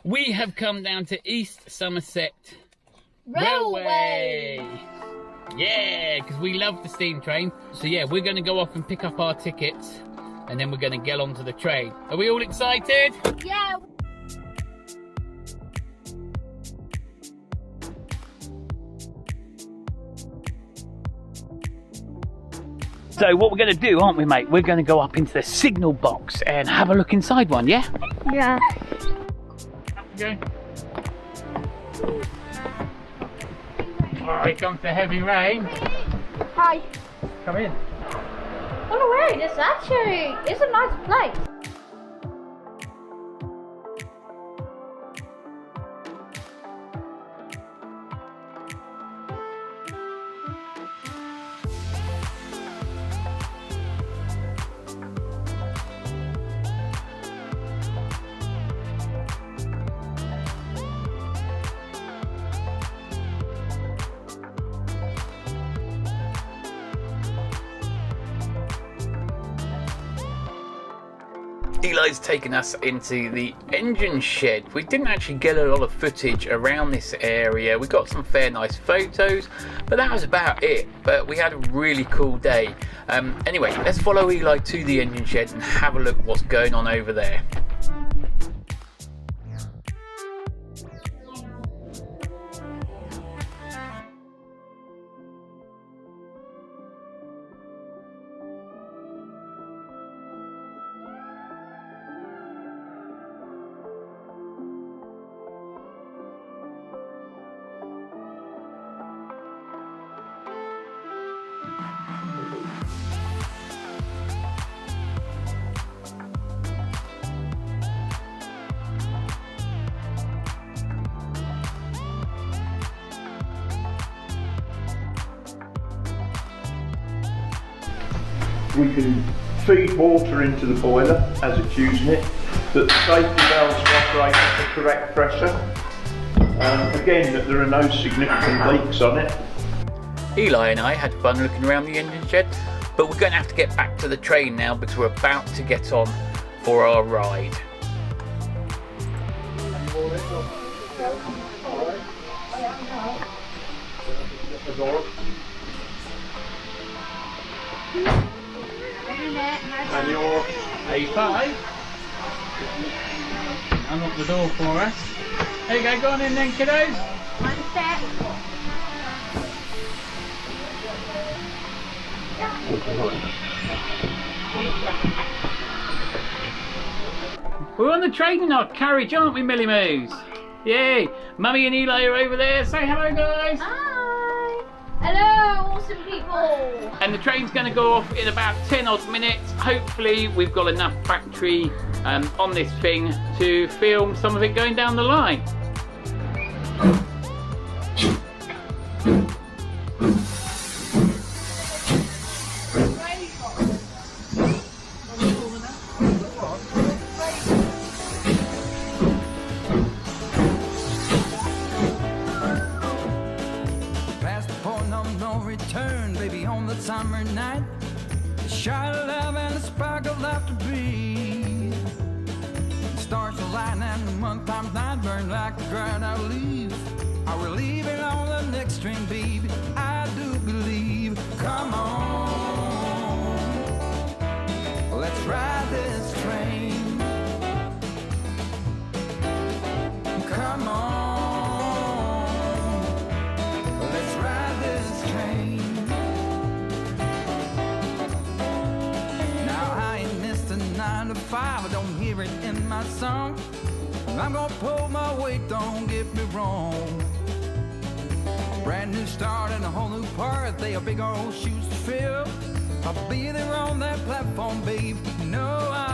We have come down to East Somerset Railway. Yeah, because we love the steam train. So yeah, we're going to go off and pick up our tickets and then we're going to get onto the train. Are we all excited? Yeah. So what we're going to do, aren't we, mate? We're going to go up into the signal box and have a look inside one, yeah? Yeah. Okay. Oh, here comes the heavy rain. Hi. Come in. Oh no way, this actually is a nice place. Eli's taken us into the engine shed. We didn't actually get a lot of footage around this area. We got some fair nice photos, but that was about it. But we had a really cool day. Anyway, let's follow Eli to the engine shed and have a look what's going on over there. We can feed water into the boiler as it's using it, that the safety valves are operating at the correct pressure. Again, that there are no significant leaks on it. Eli and I had fun looking around the engine shed, but we're going to have to get back to the train now because we're about to get on for our ride. And your A5. Unlock the door for us. There you go, go on in then, kiddos. One sec. We're on the train in our carriage, aren't we, Millie Moos? Yay! Mummy and Eli are over there. Say hello, guys. Hi. Hello, awesome people. And the train's going to go off in about 10 odd minutes. Hopefully we've got enough battery on this thing to film some of it going down the line. Past the point of no return, baby, on the summer night. The shot of love and the spark of laughter breathe. The stars align and the month times night burn like the ground I leave. I will leave it on the next train, baby. I do believe. Come on, let's ride this train. Come on, let's ride this train. Now I ain't missed a 9 to 5. I don't hear it in my song. I'm gonna pull my weight, don't get me wrong. Brand new start and a whole new part. They are big old shoes to fill. I'll be there on that platform, babe. You know I